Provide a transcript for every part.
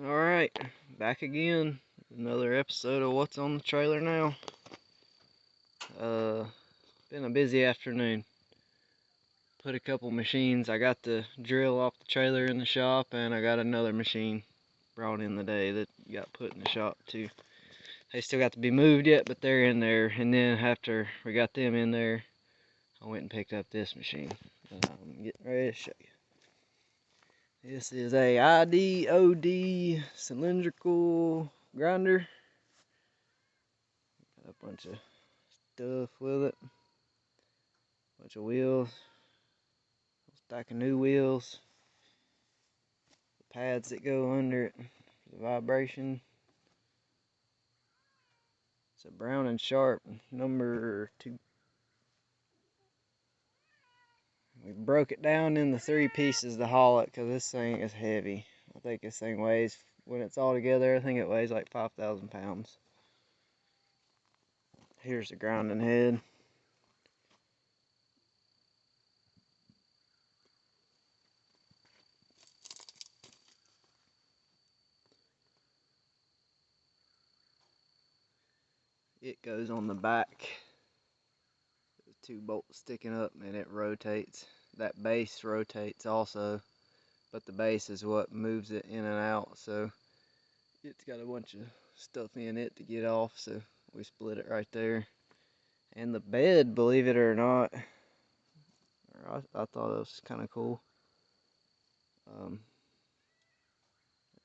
Alright, back again. Another episode of What's on the Trailer Now. Uh, been a busy afternoon. Put a couple machines. I got the drill off the trailer in the shop, and I got another machine brought in the day that got put in the shop too. They still got to be moved yet, but they're in there. And then after we got them in there, I went and picked up this machine. I'm getting ready to show you. This is a IDOD cylindrical grinder. Got a bunch of stuff with it. Bunch of wheels. Stack of new wheels. The pads that go under it for the vibration. It's a Brown & Sharp number 2. We broke it down into 3 pieces to haul it because this thing is heavy. I think this thing weighs, when it's all together, I think it weighs like 5,000 pounds. Here's the grinding head. It goes on the back. There's 2 bolts sticking up and it rotates. That base rotates also, but the base is what moves it in and out, so it's got a bunch of stuff in it to get off, so we split it right there. And the bed, believe it or not, I thought it was kind of cool.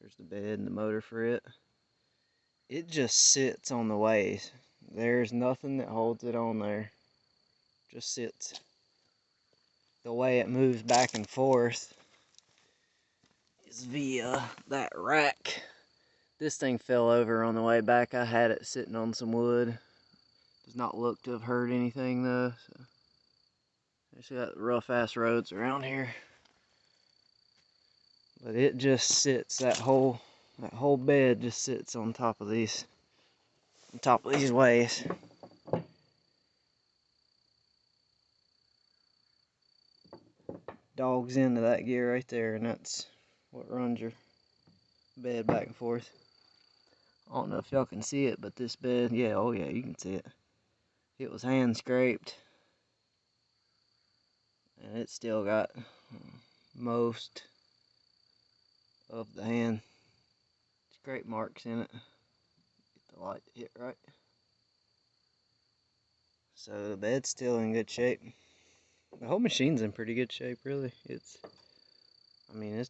There's the bed and the motor for it. It just sits on the ways. There's nothing that holds it on there. Just sits. The way it moves back and forth is via that rack. This thing fell over on the way back. I had it sitting on some wood. Does not look to have hurt anything though. So. It's got rough ass roads around here. But it just sits, that whole bed just sits on top of these ways. Dogs into that gear right there, and that's what runs your bed back and forth. I don't know if y'all can see it, but this bed, yeah, oh yeah, you can see it. It was hand scraped, and it's still got most of the hand scrape marks in it. Get the light to hit right. So the bed's still in good shape. The whole machine's in pretty good shape, really. It's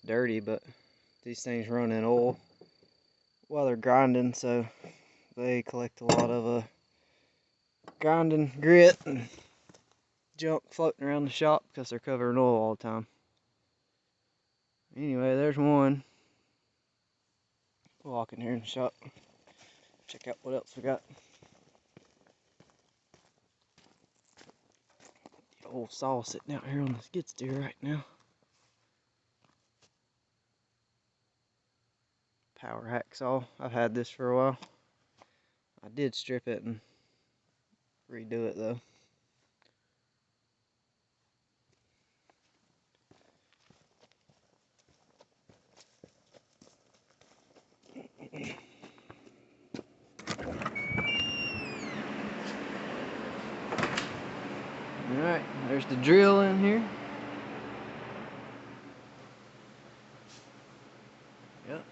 dirty, but these things run in oil while they're grinding, so they collect a lot of grinding grit and junk floating around the shop because they're covered in oil all the time. Anyway, there's one. We'll walk in here in the shop, check out what else we got. The old saw sitting out here on the skid steer right now. Power hacksaw. I've had this for a while. I did strip it and redo it though. Alright, there's the drill in here. Yep.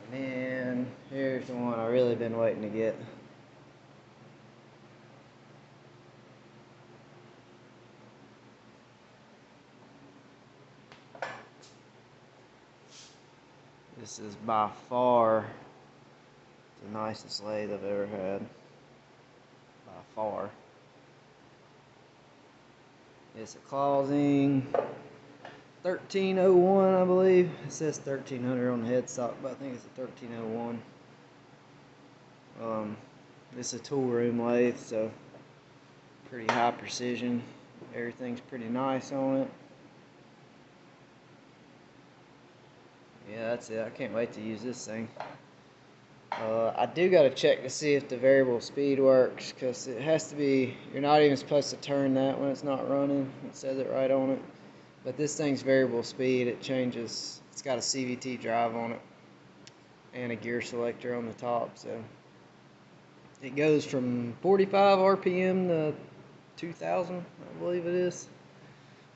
And then here's the one I've really been waiting to get. This is by far the nicest lathe I've ever had. By far. It's a Clausing 1301, I believe. It says 1300 on the headstock, but I think it's a 1301. This is a tool room lathe, so pretty high precision. Everything's pretty nice on it. Yeah, that's it. I can't wait to use this thing. I do got to check to see if the variable speed works, because it has to be, you're not even supposed to turn that when it's not running. It says it right on it. But this thing's variable speed, it changes It's got a CVT drive on it and a gear selector on the top, so it goes from 45 RPM to 2000, I believe it is.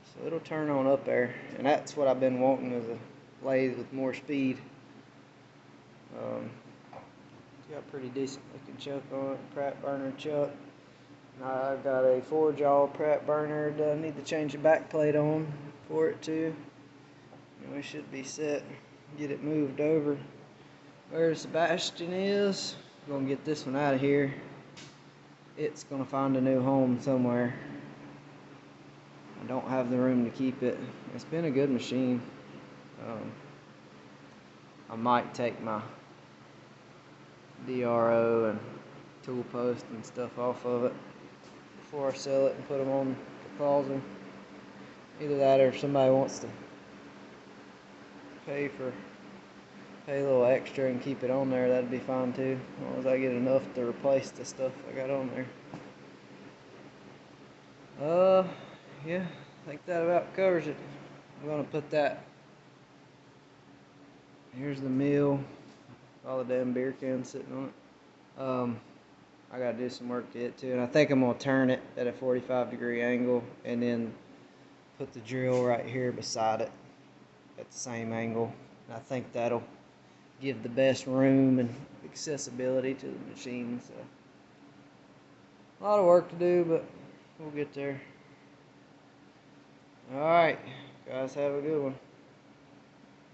So it'll turn on up there, and that's what I've been wanting, is a lathe with more speed. It's got a pretty decent looking chuck on it, Pratt burner chuck. I've got a 4-jaw Pratt burner that I need to change the back plate on for it too. And we should be set, get it moved over where Sebastian is. I'm gonna get this one out of here. It's gonna find a new home somewhere. I don't have the room to keep it. It's been a good machine. I might take my DRO and tool post and stuff off of it before I sell it and put them on the closet. Either that, or if somebody wants to pay a little extra and keep it on there, that'd be fine too, as long as I get enough to replace the stuff I got on there. Yeah, I think that about covers it. I'm gonna put that, here's the mill, all the damn beer cans sitting on it. I gotta do some work to it too, and I think I'm gonna turn it at a 45-degree angle and then put the drill right here beside it at the same angle. And I think that'll give the best room and accessibility to the machine. So a lot of work to do, but we'll get there. Alright, guys, have a good one.